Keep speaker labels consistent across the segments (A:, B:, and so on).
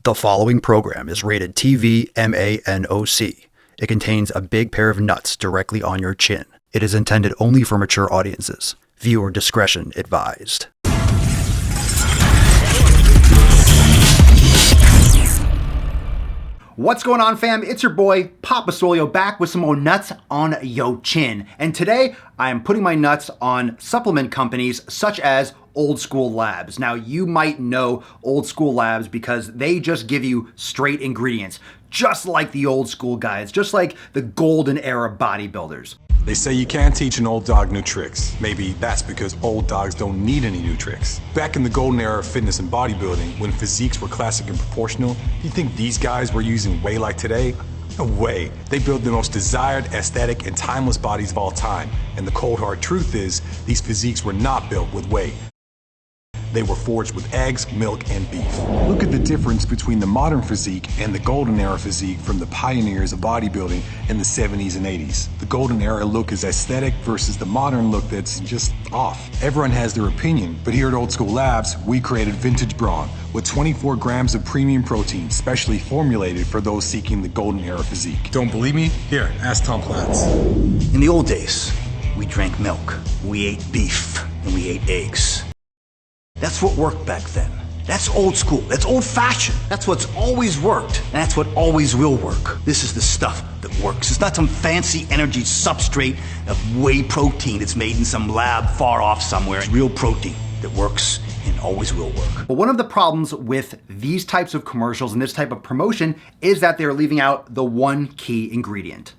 A: The following program is rated TV MANOC. It contains a big pair of nuts directly on your chin. It is intended only for mature audiences. Viewer discretion advised.
B: What's going on, fam? It's your boy, Papa Solio, back with some more nuts on yo chin. And today, I am putting my nuts on supplement companies such as Old School Labs. Now, you might know Old School Labs because they just give you straight ingredients, just like the old school guys, just like the golden era bodybuilders.
C: They say you can't teach an old dog new tricks. Maybe that's because old dogs don't need any new tricks. Back in the golden era of fitness and bodybuilding, when physiques were classic and proportional, you think these guys were using whey like today? No way. They built the most desired, aesthetic, and timeless bodies of all time. And the cold hard truth is, these physiques were not built with whey. They were forged with eggs, milk, and beef. Look at the difference between the modern physique and the golden era physique from the pioneers of bodybuilding in the 70s and 80s. The golden era look is aesthetic versus the modern look that's just off. Everyone has their opinion, but here at Old School Labs, we created Vintage Brawn with 24 grams of premium protein, specially formulated for those seeking the golden era physique. Don't believe me? Here, ask Tom Platz.
D: In the old days, we drank milk, we ate beef, and we ate eggs. That's what worked back then. That's old school. That's old fashioned. That's what's always worked. And that's what always will work. This is the stuff that works. It's not some fancy energy substrate of whey protein that's made in some lab far off somewhere. It's real protein that works and always will work.
B: But one of the problems with these types of commercials and this type of promotion is that they're leaving out the one key ingredient.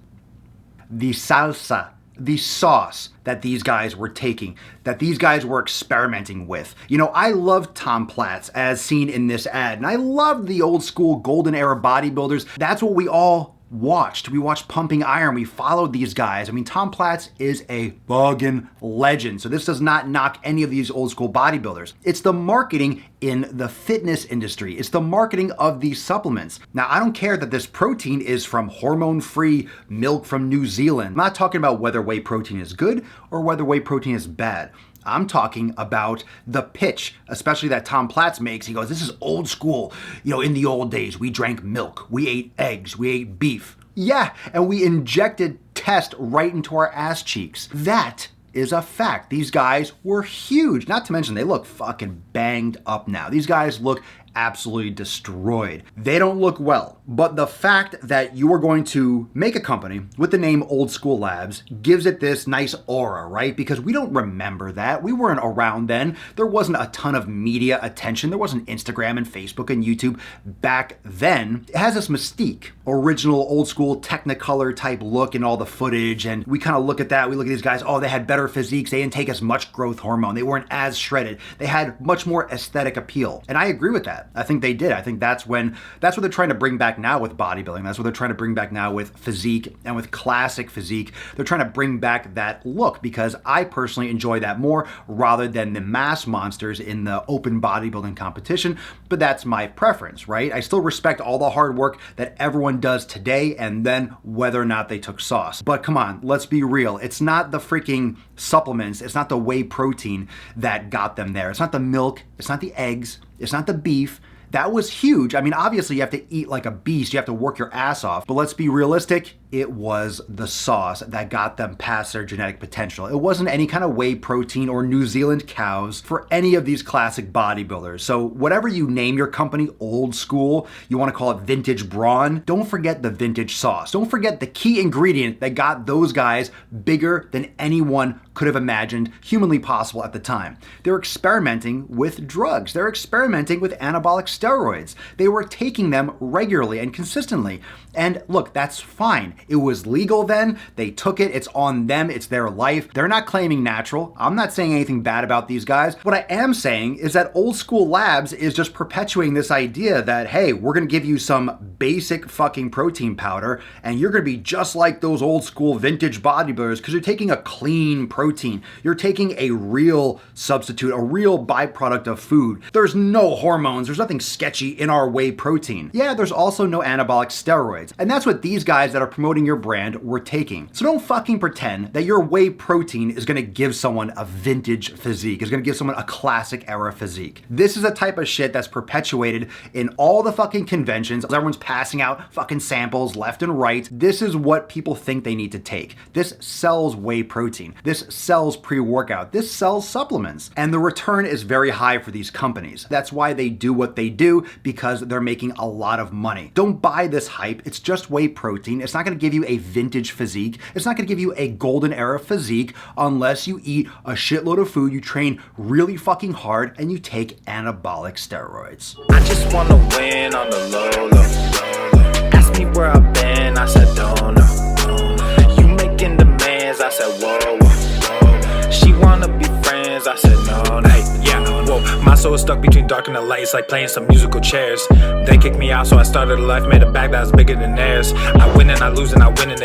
B: The salsa. The sauce that these guys were taking, that these guys were experimenting with. You know, I love Tom Platz as seen in this ad, and I love the old school golden era bodybuilders. That's what we all watched. We watched Pumping Iron. We followed these guys. I mean, Tom Platz is a buggin' legend. So this does not knock any of these old school bodybuilders. It's the marketing in the fitness industry. It's the marketing of these supplements. Now, I don't care that this protein is from hormone-free milk from New Zealand. I'm not talking about whether whey protein is good or whether whey protein is bad. I'm talking about the pitch, especially that Tom Platz makes. He goes, this is old school. You know, in the old days, we drank milk, we ate eggs, we ate beef. Yeah, and we injected test right into our ass cheeks. That is a fact. These guys were huge. Not to mention, they look fucking banged up now. These guys look absolutely destroyed. They don't look well, but the fact that you are going to make a company with the name Old School Labs gives it this nice aura, right? Because we don't remember that. We weren't around then. There wasn't a ton of media attention. There wasn't Instagram and Facebook and YouTube back then. It has this mystique, original old school Technicolor type look in all the footage, and we kind of look at that. We look at these guys, oh, they had better physiques. They didn't take as much growth hormone. They weren't as shredded. They had much more aesthetic appeal. And I agree with that. I think they did. I think that's what they're trying to bring back now with bodybuilding. That's what they're trying to bring back now with physique and with classic physique. They're trying to bring back that look because I personally enjoy that more rather than the mass monsters in the open bodybuilding competition. But that's my preference, right? I still respect all the hard work that everyone does today and then whether or not they took sauce. But come on, let's be real. It's not the freaking supplements. It's not the whey protein that got them there. It's not the milk. It's not the eggs. It's not the beef. That was huge. I mean, obviously you have to eat like a beast. You have to work your ass off. But let's be realistic. It was the sauce that got them past their genetic potential. It wasn't any kind of whey protein or New Zealand cows for any of these classic bodybuilders. So whatever you name your company, Old School, you want to call it Vintage Brawn, don't forget the vintage sauce. Don't forget the key ingredient that got those guys bigger than anyone could have imagined humanly possible at the time. They're experimenting with drugs. They're experimenting with anabolic steroids. They were taking them regularly and consistently. And look, that's fine. It was legal then. They took it. It's on them. It's their life. They're not claiming natural. I'm not saying anything bad about these guys. What I am saying is that Old School Labs is just perpetuating this idea that, hey, we're going to give you some basic fucking protein powder and you're going to be just like those old school vintage bodybuilders because you're taking a clean protein protein. You're taking a real substitute, a real byproduct of food. There's no hormones, there's nothing sketchy in our whey protein. Yeah, there's also no anabolic steroids. And that's what these guys that are promoting your brand were taking. So don't fucking pretend that your whey protein is gonna give someone a vintage physique, is gonna give someone a classic era physique. This is a type of shit that's perpetuated in all the fucking conventions. Everyone's passing out fucking samples left and right. This is what people think they need to take. This sells whey protein. This sells pre-workout. This sells supplements. And the return is very high for these companies. That's why they do what they do, because they're making a lot of money. Don't buy this hype. It's just whey protein. It's not gonna give you a vintage physique. It's not gonna give you a golden era physique unless you eat a shitload of food, you train really fucking hard, and you take anabolic steroids.
E: I just wanna win on the low, low. Ask me where I've been, I said don't know. You making demands, I said whoa, whoa. She wanna be friends, I said no, no. Hey, yeah, whoa. My soul is stuck between dark and the light. It's like playing some musical chairs. They kicked me out, so I started a life, made a bag that was bigger than theirs. I win and I lose and I win and they